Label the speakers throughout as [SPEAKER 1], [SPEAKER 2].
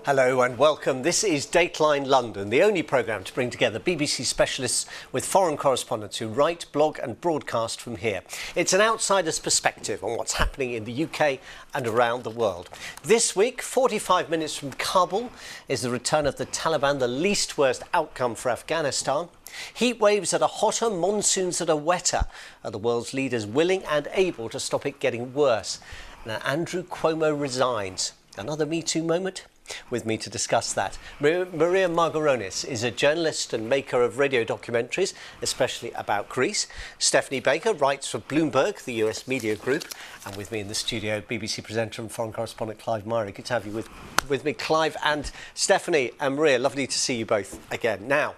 [SPEAKER 1] Hello and welcome. This is Dateline London, the only programme to bring together BBC specialists with foreign correspondents who write, blog and broadcast from here. It's an outsider's perspective on what's happening in the UK and around the world. This week, 45 minutes from Kabul, is the return of the Taliban, the least worst outcome for Afghanistan. Heat waves that are hotter, monsoons that are wetter. Are the world's leaders willing and able to stop it getting worse? Now, Andrew Cuomo resigns. Another Me Too moment? With me to discuss that, Maria Margaronis is a journalist and maker of radio documentaries, especially about Greece. Stephanie Baker writes for Bloomberg, the US media group. And with me in the studio, BBC presenter and foreign correspondent Clive Myrie. Good to have you with me, Clive and Stephanie and Maria. Lovely to see you both again. Now,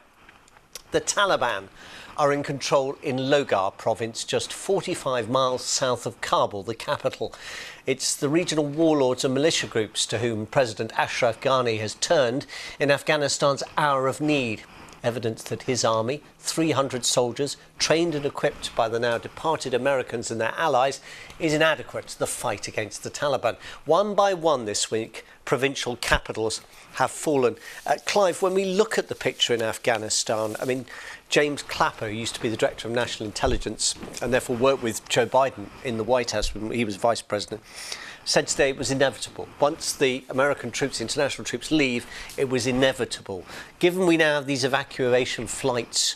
[SPEAKER 1] the Taliban are in control in Logar province, just 45 miles south of Kabul, the capital. It's the regional warlords and militia groups to whom President Ashraf Ghani has turned in Afghanistan's hour of need. Evidence that his army, 300 soldiers, trained and equipped by the now departed Americans and their allies, is inadequate to the fight against the Taliban. One by one this week, provincial capitals have fallen. Clive, when we look at the picture in Afghanistan, I mean, James Clapper, who used to be the Director of National Intelligence and therefore worked with Joe Biden in the White House when he was Vice President, said today it was inevitable. Once the American troops, international troops leave, it was inevitable. Given we now have these evacuation flights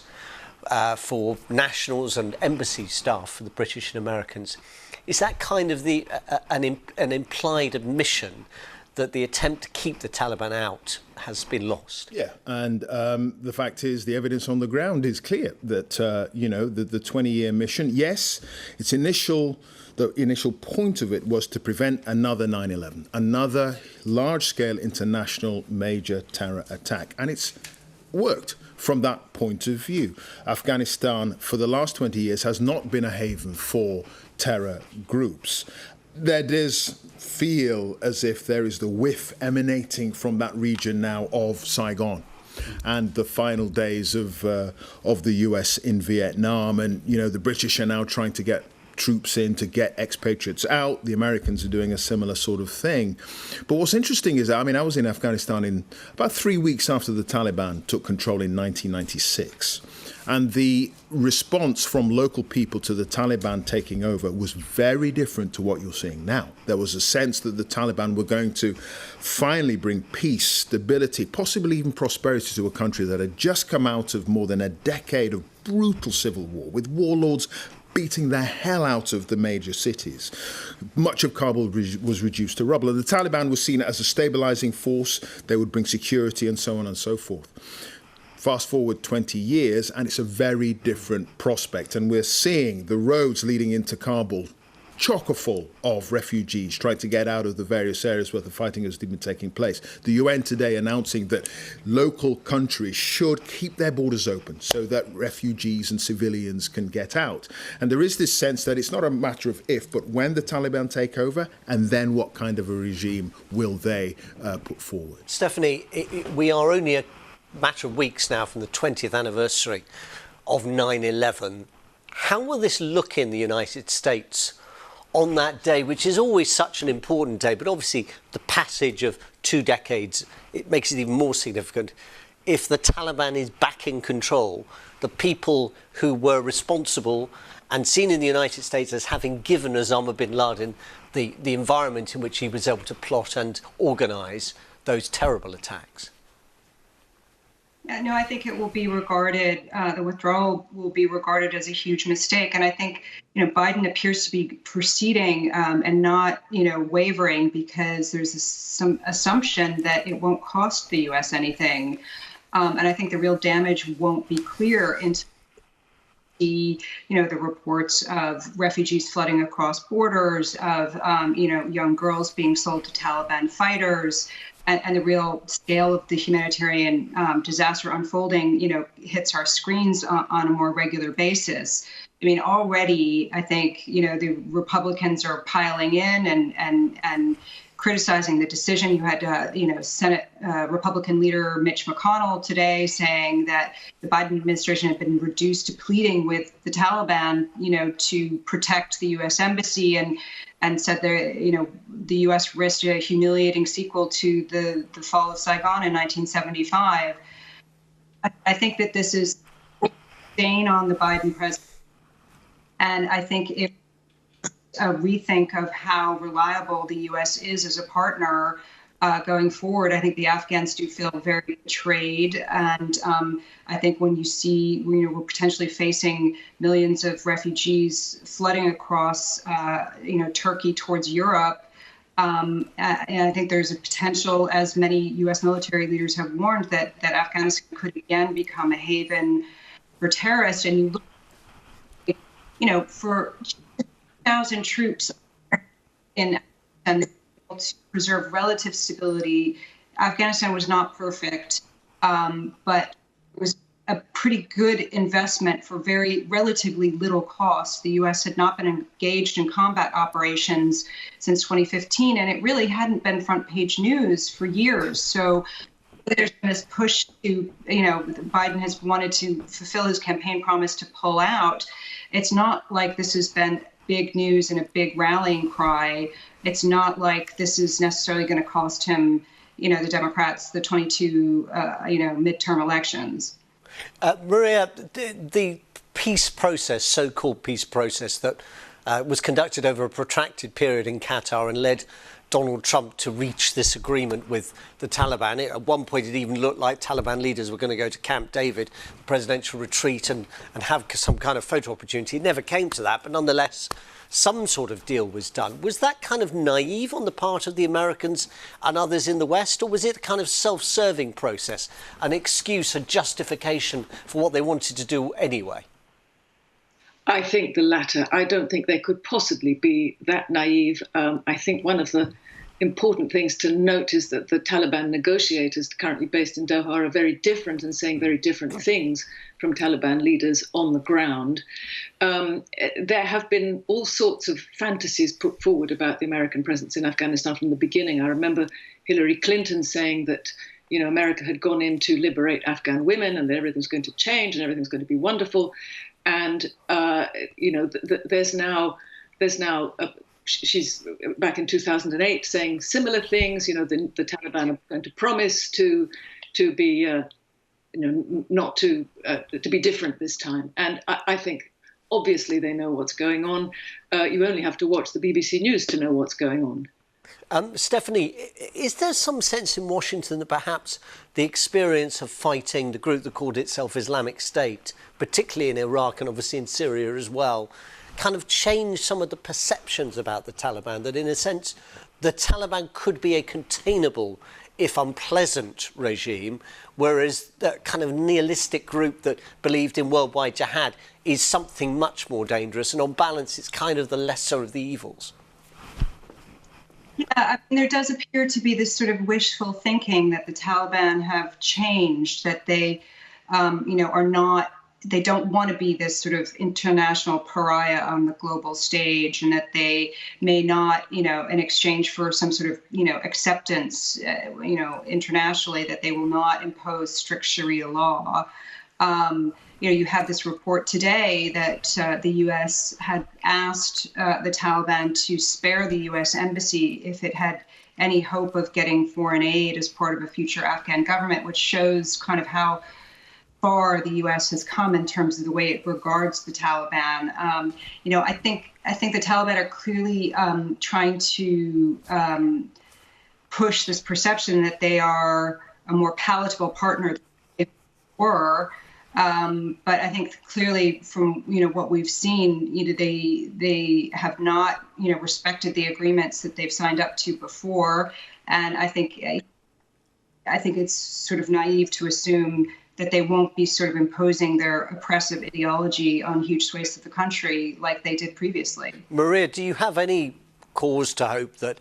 [SPEAKER 1] for nationals and embassy staff for the British and Americans, is that kind of an implied admission that the attempt to keep the Taliban out has been lost?
[SPEAKER 2] Yeah, and the fact is, the evidence on the ground is clear that, the 20-year mission, yes, the initial point of it was to prevent another 9/11, another large-scale international major terror attack. And it's worked from that point of view. Afghanistan, for the last 20 years, has not been a haven for terror groups. There does feel as if there is the whiff emanating from that region now of Saigon and the final days of the US in Vietnam. And, the British are now trying to get troops in to get expatriates out. The Americans are doing a similar sort of thing. But what's interesting is, I was in Afghanistan in about 3 weeks after the Taliban took control in 1996. And the response from local people to the Taliban taking over was very different to what you're seeing now. There was a sense that the Taliban were going to finally bring peace, stability, possibly even prosperity to a country that had just come out of more than a decade of brutal civil war, with warlords beating the hell out of the major cities. Much of Kabul was reduced to rubble. And the Taliban was seen as a stabilizing force. They would bring security and so on and so forth. Fast forward 20 years, and it's a very different prospect. And we're seeing the roads leading into Kabul chock-a-full of refugees trying to get out of the various areas where the fighting has been taking place. The UN today announcing that local countries should keep their borders open so that refugees and civilians can get out. And there is this sense that it's not a matter of if, but when the Taliban take over, and then what kind of a regime will they put forward.
[SPEAKER 1] Stephanie, we are only a matter of weeks now from the 20th anniversary of 9/11. How will this look in the United States on that day, which is always such an important day, but obviously the passage of 2 decades, it makes it even more significant. If the Taliban is back in control, the people who were responsible and seen in the United States as having given Osama bin Laden the environment in which he was able to plot and organise those terrible attacks.
[SPEAKER 3] No, I think it will be regarded, the withdrawal will be regarded as a huge mistake. And I think, Biden appears to be proceeding and not, wavering, because there's some assumption that it won't cost the U.S. anything. And I think the real damage won't be clear until the reports of refugees flooding across borders, of, young girls being sold to Taliban fighters, and the real scale of the humanitarian disaster unfolding, hits our screens on a more regular basis. Already, I think, the Republicans are piling in and criticizing the decision. You had, Senate Republican leader Mitch McConnell today saying that the Biden administration had been reduced to pleading with the Taliban, to protect the U.S. embassy, and said that, the U.S. risked a humiliating sequel to the fall of Saigon in 1975. I think that this is a stain on the Biden presidency. And I think if a rethink of how reliable the U.S. is as a partner going forward, I think the Afghans do feel very betrayed. And I think when you see, we're potentially facing millions of refugees flooding across, Turkey towards Europe. And I think there's a potential, as many U.S. military leaders have warned, that Afghanistan could again become a haven for terrorists. And you look, for 2,000 troops in Afghanistan to preserve relative stability. Afghanistan was not perfect, but it was a pretty good investment for very relatively little cost. The U.S. had not been engaged in combat operations since 2015, and it really hadn't been front page news for years. So there's been this push to, Biden has wanted to fulfill his campaign promise to pull out. It's not like this has been big news and a big rallying cry. It's not like this is necessarily going to cost him, the Democrats, the 22, midterm elections.
[SPEAKER 1] Maria, the peace process, so-called peace process that was conducted over a protracted period in Qatar and led Donald Trump to reach this agreement with the Taliban. At one point, it even looked like Taliban leaders were going to go to Camp David, the presidential retreat, and have some kind of photo opportunity. It never came to that, but nonetheless, some sort of deal was done. Was that kind of naive on the part of the Americans and others in the West, or was it a kind of self-serving process, an excuse, a justification for what they wanted to do anyway?
[SPEAKER 4] I think the latter. I don't think they could possibly be that naive. I think one of the important things to note is that the Taliban negotiators currently based in Doha are very different and saying very different things from Taliban leaders on the ground. There have been all sorts of fantasies put forward about the American presence in Afghanistan from the beginning. I remember Hillary Clinton saying that America had gone in to liberate Afghan women and that everything's going to change and everything's going to be wonderful. And there's now she's back in 2008 saying similar things. The Taliban are going to promise to be not to be different this time. And I think obviously they know what's going on. You only have to watch the BBC News to know what's going on.
[SPEAKER 1] Stephanie, is there some sense in Washington that perhaps the experience of fighting the group that called itself Islamic State, particularly in Iraq and obviously in Syria as well, kind of changed some of the perceptions about the Taliban, that in a sense the Taliban could be a containable, if unpleasant, regime, whereas that kind of nihilistic group that believed in worldwide jihad is something much more dangerous, and on balance it's kind of the lesser of the evils?
[SPEAKER 3] Yeah, there does appear to be this sort of wishful thinking that the Taliban have changed, that they, are not, they don't want to be this sort of international pariah on the global stage, and that they may not, in exchange for some sort of, acceptance, internationally, that they will not impose strict Sharia law. You have this report today that the U.S. had asked the Taliban to spare the U.S. embassy if it had any hope of getting foreign aid as part of a future Afghan government, which shows kind of how far the U.S. has come in terms of the way it regards the Taliban. I think the Taliban are clearly trying to push this perception that they are a more palatable partner than they were. But I think clearly from, what we've seen, they have not, respected the agreements that they've signed up to before. And I think it's sort of naive to assume that they won't be sort of imposing their oppressive ideology on huge swathes of the country like they did previously.
[SPEAKER 1] Maria, do you have any cause to hope that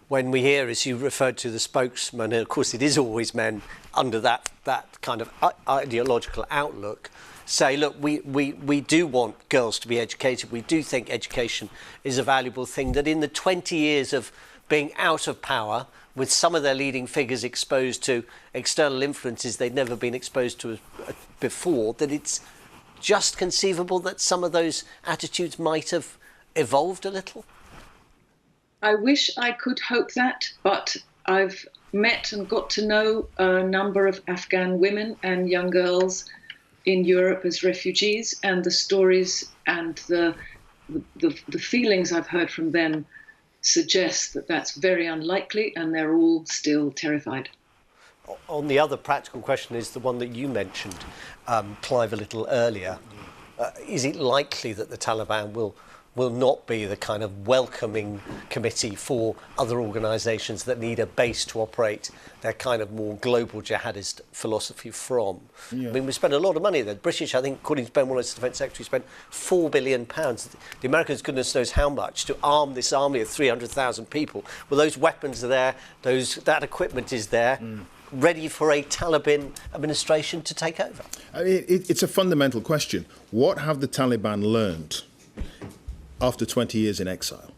[SPEAKER 1] when we hear, as you referred to, the spokesman, and of course it is always men under that kind of ideological outlook, say, look, we do want girls to be educated, we do think education is a valuable thing, that in the 20 years of being out of power, with some of their leading figures exposed to external influences they'd never been exposed to before, that it's just conceivable that some of those attitudes might have evolved a little?
[SPEAKER 4] I wish I could hope that, but I've met and got to know a number of Afghan women and young girls in Europe as refugees, and the stories and the feelings I've heard from them suggest that that's very unlikely, and they're all still terrified.
[SPEAKER 1] On the other practical question is the one that you mentioned, Clive, a little earlier. Is it likely that the Taliban will not be the kind of welcoming committee for other organisations that need a base to operate their kind of more global jihadist philosophy from? Yeah. I mean, we spent a lot of money there. The British, I think, according to Ben Wallace, the Defence Secretary, spent £4 billion. The Americans, goodness knows how much, to arm this army of 300,000 people. Well, those weapons are there, that equipment is there, ready for a Taliban administration to take over.
[SPEAKER 2] I mean, it's a fundamental question. What have the Taliban learned after 20 years in exile?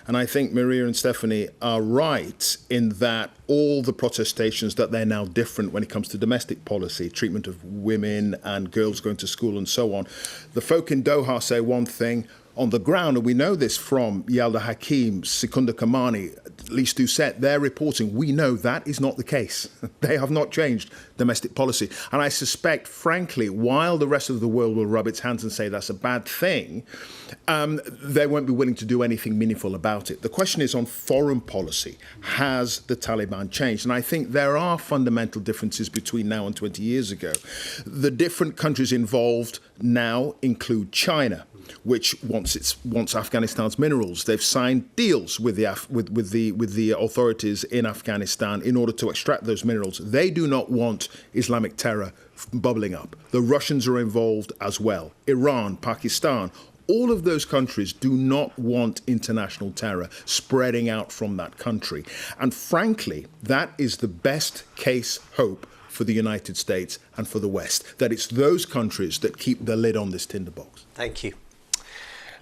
[SPEAKER 2] And I think Maria and Stephanie are right in that all the protestations that they're now different when it comes to domestic policy, treatment of women and girls going to school and so on. The folk in Doha say one thing on the ground, and we know this from Yalda Hakim, Sikunda Kamani, Lise Doucette, they're reporting, we know that is not the case. They have not changed domestic policy. And I suspect, frankly, while the rest of the world will rub its hands and say that's a bad thing, they won't be willing to do anything meaningful about it. The question is on foreign policy. Has the Taliban changed? And I think there are fundamental differences between now and 20 years ago. The different countries involved now include China, which wants Afghanistan's minerals. They've signed deals with the authorities in Afghanistan in order to extract those minerals. They do not want Islamic terror bubbling up. The Russians are involved as well. Iran, Pakistan. All of those countries do not want international terror spreading out from that country. And frankly, that is the best case hope for the United States and for the West, that it's those countries that keep the lid on this tinderbox.
[SPEAKER 1] Thank you.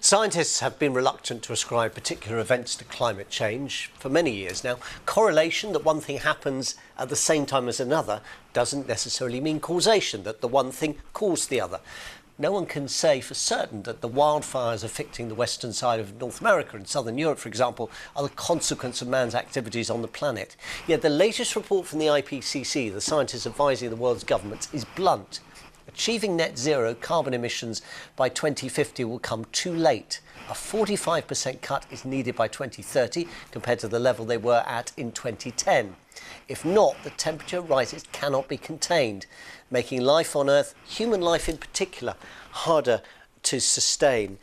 [SPEAKER 1] Scientists have been reluctant to ascribe particular events to climate change for many years now. Correlation, that one thing happens at the same time as another, doesn't necessarily mean causation, that the one thing caused the other. No one can say for certain that the wildfires affecting the western side of North America and southern Europe, for example, are the consequence of man's activities on the planet. Yet the latest report from the IPCC, the scientists advising the world's governments, is blunt. Achieving net zero carbon emissions by 2050 will come too late. A 45% cut is needed by 2030 compared to the level they were at in 2010. If not, the temperature rises cannot be contained, making life on Earth, human life in particular, harder to sustain.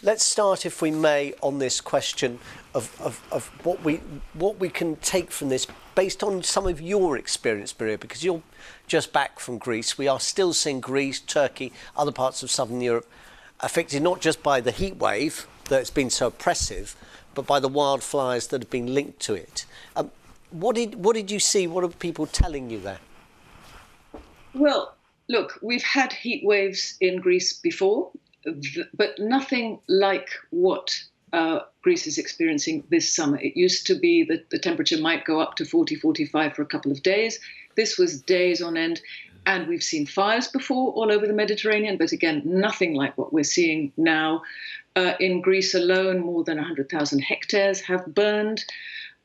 [SPEAKER 1] Let's start, if we may, on this question of what we can take from this based on some of your experience, Maria, because you're just back from Greece. We are still seeing Greece, Turkey, other parts of southern Europe affected not just by the heat wave that's been so oppressive, but by the wildfires that have been linked to it. What did you see? What are people telling you there?
[SPEAKER 4] Well, look, we've had heat waves in Greece before, but nothing like what Greece is experiencing this summer. It used to be that the temperature might go up to 40, 45 for a couple of days. This was days on end. And we've seen fires before all over the Mediterranean, but again, nothing like what we're seeing now. In Greece alone, more than 100,000 hectares have burned.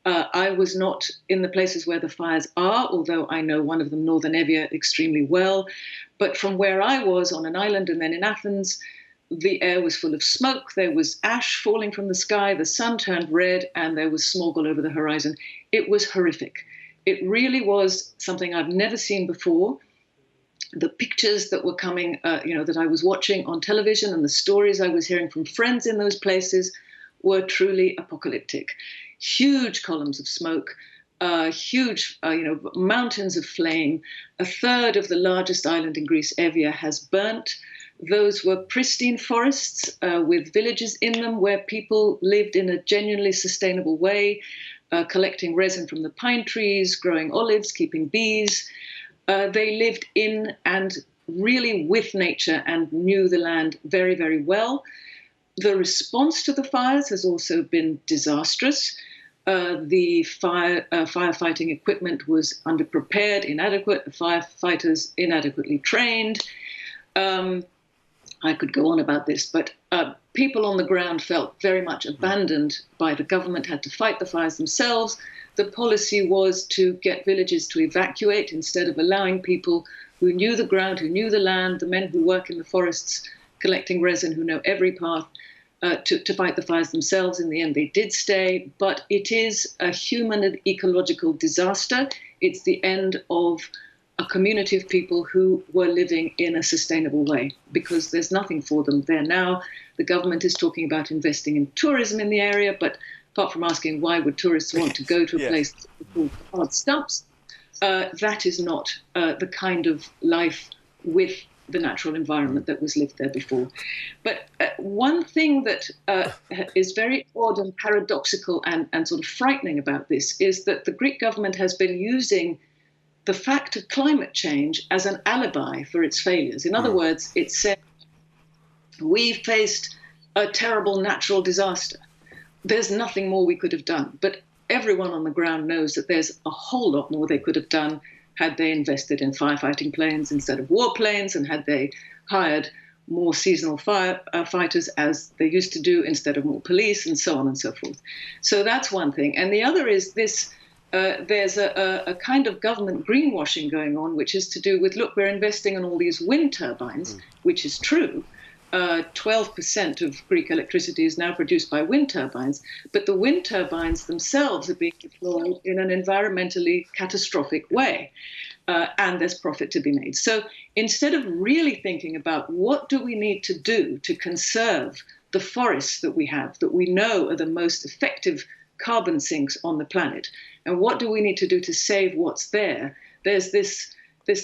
[SPEAKER 4] I was not in the places where the fires are, although I know one of them, Northern Evia, extremely well. But from where I was on an island and then in Athens, the air was full of smoke. There was ash falling from the sky. The sun turned red and there was smog all over the horizon. It was horrific. It really was something I've never seen before. The pictures that were coming, that I was watching on television and the stories I was hearing from friends in those places were truly apocalyptic. Huge columns of smoke, huge, mountains of flame. A third of the largest island in Greece, Evia, has burnt. Those were pristine forests with villages in them where people lived in a genuinely sustainable way, collecting resin from the pine trees, growing olives, keeping bees. They lived in and really with nature and knew the land very, very well. The response to the fires has also been disastrous. The firefighting equipment was underprepared, inadequate, firefighters inadequately trained. I could go on about this, but people on the ground felt very much abandoned by the government, had to fight the fires themselves. The policy was to get villages to evacuate instead of allowing people who knew the ground, who knew the land, the men who work in the forests collecting resin, who know every path, to fight the fires themselves. In the end, they did stay, but it is a human and ecological disaster. It's the end of a community of people who were living in a sustainable way, because there's nothing for them there now. The government is talking about investing in tourism in the area, but apart from asking why would tourists want to go to a place called hard stumps, that is not the kind of life with the natural environment that was lived there before. But one thing that is very odd and paradoxical and sort of frightening about this is that the Greek government has been using the fact of climate change as an alibi for its failures. In other words, it said, we faced a terrible natural disaster. There's nothing more we could have done. But everyone on the ground knows that there's a whole lot more they could have done had they invested in firefighting planes instead of warplanes, and had they hired more seasonal firefighters as they used to do instead of more police, and so on and so forth. So that's one thing. And the other is this, there's a kind of government greenwashing going on, which is to do with, look, we're investing in all these wind turbines, which is true. 12% of Greek electricity is now produced by wind turbines, but the wind turbines themselves are being deployed in an environmentally catastrophic way, and there's profit to be made. So instead of really thinking about what do we need to do to conserve the forests that we have, that we know are the most effective carbon sinks on the planet, and what do we need to do to save what's there, there's this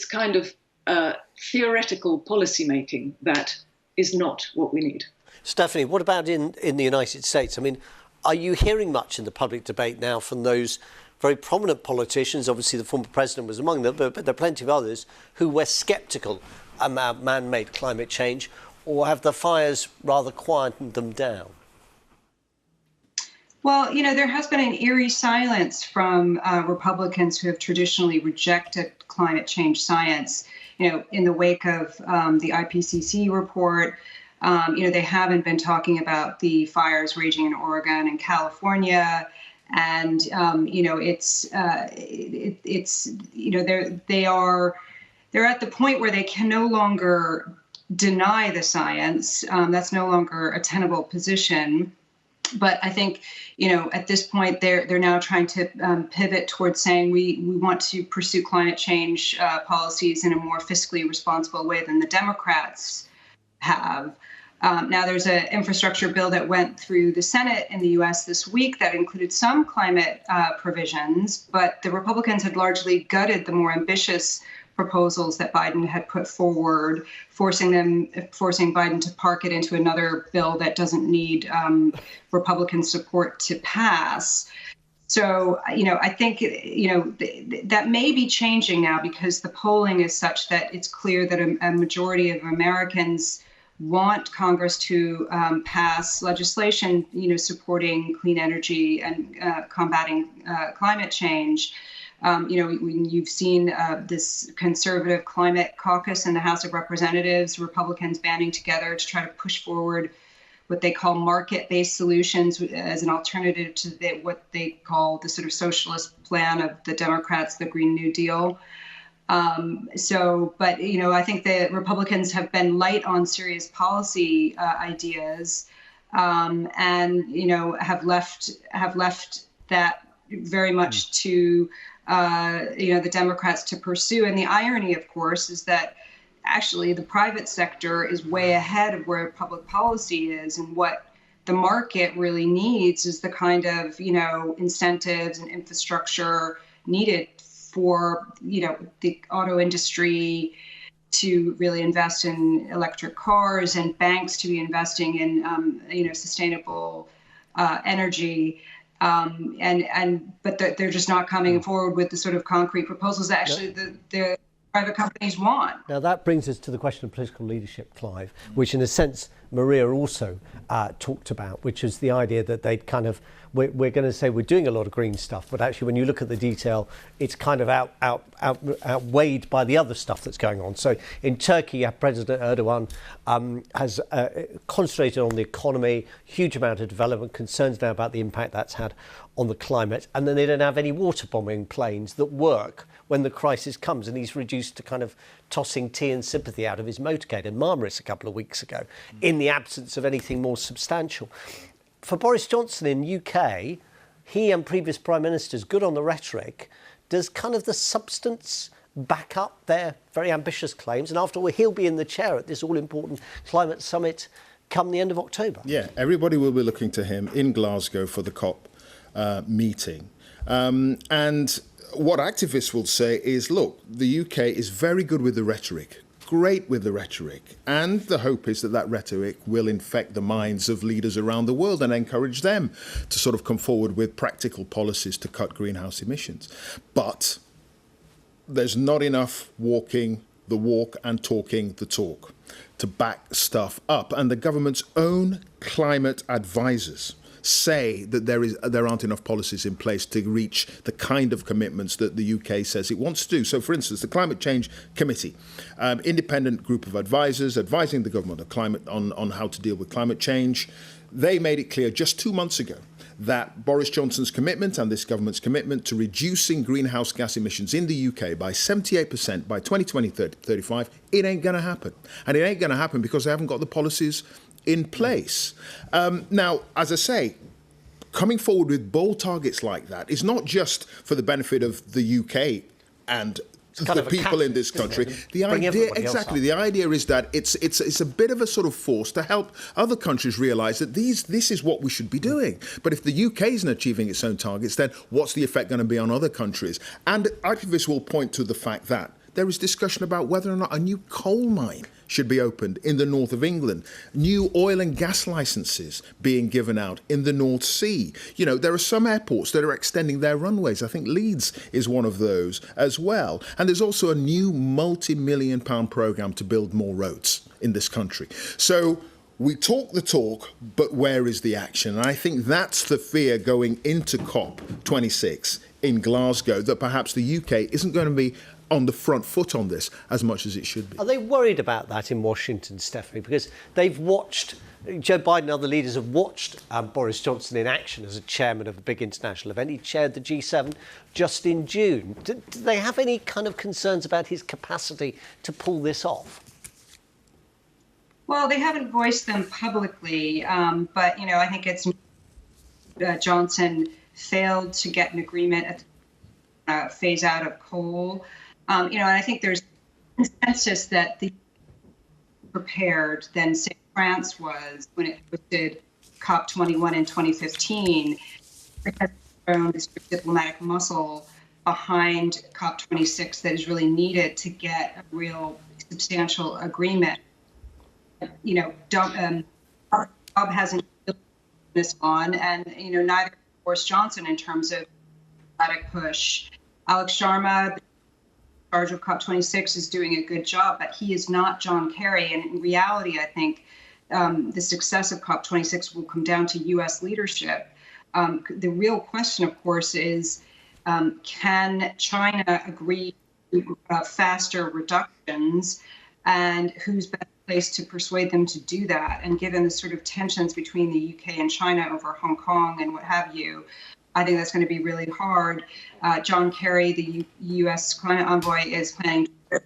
[SPEAKER 4] kind of theoretical policy making that is not what we need.
[SPEAKER 1] Stephanie, what about in the United States? I mean, are you hearing much in the public debate now from those very prominent politicians? Obviously, the former president was among them, but there are plenty of others who were sceptical about man-made climate change, or have the fires rather quietened them down?
[SPEAKER 3] Well, there has been an eerie silence from Republicans who have traditionally rejected climate change science. In the wake of the IPCC report, they haven't been talking about the fires raging in Oregon and California, and they're at the point where they can no longer deny the science. That's no longer a tenable position. But I think, at this point, they're now trying to pivot towards saying we want to pursue climate change policies in a more fiscally responsible way than the Democrats have. Now, there's an infrastructure bill that went through the Senate in the U.S. this week that included some climate provisions, but the Republicans had largely gutted the more ambitious proposals that Biden had put forward, forcing Biden to park it into another bill that doesn't need Republican support to pass. So, I think, that may be changing now, because the polling is such that it's clear that a majority of Americans want Congress to pass legislation, supporting clean energy and combating climate change. You've seen this conservative climate caucus in the House of Representatives, Republicans banding together to try to push forward what they call market-based solutions as an alternative to what they call the sort of socialist plan of the Democrats, the Green New Deal. But I think the Republicans have been light on serious policy ideas, and have left that very much to the Democrats to pursue. And the irony, of course, is that actually the private sector is way ahead of where public policy is, and what the market really needs is the kind of incentives and infrastructure needed for the auto industry to really invest in electric cars, and banks to be investing in sustainable energy. But they're just not coming forward with the sort of concrete proposals that actually the private companies want.
[SPEAKER 1] Now that brings us to the question of political leadership, Clive, which in a sense Maria also talked about, which is the idea that they'd kind of, we're going to say we're doing a lot of green stuff, but actually when you look at the detail, it's kind of outweighed by the other stuff that's going on. So in Turkey, President Erdogan has concentrated on the economy, huge amount of development, concerns now about the impact that's had on the climate, and then they don't have any water bombing planes that work when the crisis comes, and he's reduced to kind of tossing tea and sympathy out of his motorcade in Marmaris a couple of weeks ago, in the absence of anything more substantial. For Boris Johnson in UK, he and previous prime ministers, good on the rhetoric, does kind of the substance back up their very ambitious claims? And after all, he'll be in the chair at this all-important climate summit come the end of October.
[SPEAKER 2] Yeah, everybody will be looking to him in Glasgow for the COP meeting. And what activists will say is, look, the UK is very good with the rhetoric, great with the rhetoric, and the hope is that that rhetoric will infect the minds of leaders around the world and encourage them to sort of come forward with practical policies to cut greenhouse emissions. But there's not enough walking the walk and talking the talk to back stuff up. And the government's own climate advisors say that there aren't enough policies in place to reach the kind of commitments that the UK says it wants to do. So, for instance, the Climate Change Committee, independent group of advisors advising the government of climate on how to deal with climate change, they made it clear just 2 months ago that Boris Johnson's commitment and this government's commitment to reducing greenhouse gas emissions in the UK by 78% by 2020-35, it ain't going to happen. And it ain't going to happen because they haven't got the policies in place. Now, as I say, coming forward with bold targets like that is not just for the benefit of the UK and the people in this country. The idea, exactly, the idea is that it's a bit of a sort of force to help other countries realise that this is what we should be doing. But if the UK isn't achieving its own targets, then what's the effect going to be on other countries? And activists will point to the fact that there is discussion about whether or not a new coal mine should be opened in the north of England, new oil and gas licenses being given out in the North Sea. You know, there are some airports that are extending their runways. I think Leeds is one of those as well. And there's also a new multi-million-pound programme to build more roads in this country. So we talk the talk, but where is the action? And I think that's the fear going into COP26 in Glasgow, that perhaps the UK isn't going to be on the front foot on this as much as it should be.
[SPEAKER 1] Are they worried about that in Washington, Stephanie? Because they've watched, Joe Biden and other leaders have watched Boris Johnson in action as a chairman of a big international event. He chaired the G7 just in June. Do they have any kind of concerns about his capacity to pull this off?
[SPEAKER 3] Well, they haven't voiced them publicly, but, you know, I think it's Johnson failed to get an agreement at the phase out of coal. You know, and I think there's consensus that the prepared than, say, France was when it hosted COP21 in 2015, because their own diplomatic muscle behind COP26 that is really needed to get a real substantial agreement. You know, Bob hasn't this on, and you know, neither Boris Johnson in terms of diplomatic push. Alex Sharma, the charge of COP26, is doing a good job, but he is not John Kerry. And in reality, I think the success of COP26 will come down to U.S. leadership. The real question, of course, is can China agree to faster reductions, and who's best placed to persuade them to do that? And given the sort of tensions between the UK and China over Hong Kong and what have you, I think that's going to be really hard. John Kerry, the U.S. climate envoy, is planning in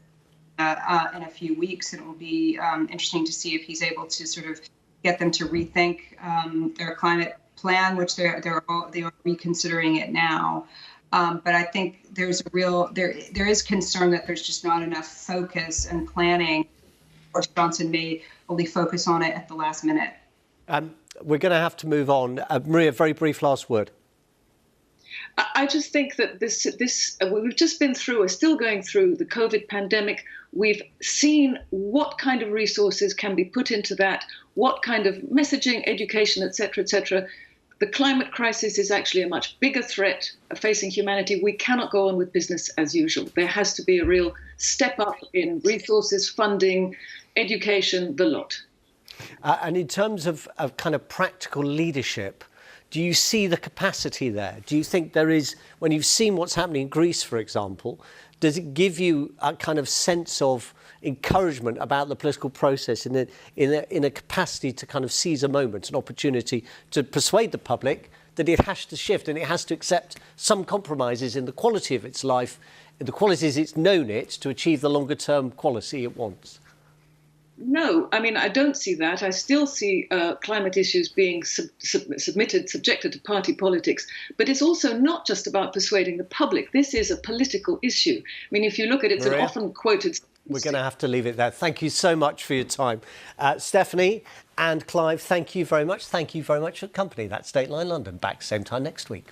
[SPEAKER 3] a few weeks, and it will be interesting to see if he's able to sort of get them to rethink their climate plan, which they are reconsidering it now. But I think there's there is concern that there's just not enough focus and planning. Boris Johnson may only focus on it at the last minute.
[SPEAKER 1] We're going to have to move on. Maria, very brief last word.
[SPEAKER 4] I just think that we've just been through, we're still going through the COVID pandemic. We've seen what kind of resources can be put into that, what kind of messaging, education, et cetera, The climate crisis is actually a much bigger threat facing humanity. We cannot go on with business as usual. There has to be a real step up in resources, funding, education, the lot.
[SPEAKER 1] And in terms of kind of practical leadership, do you see the capacity there? Do you think there is, when you've seen what's happening in Greece, for example, does it give you a kind of sense of encouragement about the political process in a capacity to kind of seize a moment, an opportunity to persuade the public that it has to shift and it has to accept some compromises in the quality of its life, in the qualities it's known it, to achieve the longer term quality it wants?
[SPEAKER 4] No, I mean, I don't see that. I still see climate issues being subjected to party politics. But it's also not just about persuading the public. This is a political issue. I mean, if you look at it, it's an often quoted...
[SPEAKER 1] We're going to have to leave it there. Thank you so much for your time. Stephanie and Clive, thank you very much. Thank you very much for the company. That's Dateline London. Back same time next week.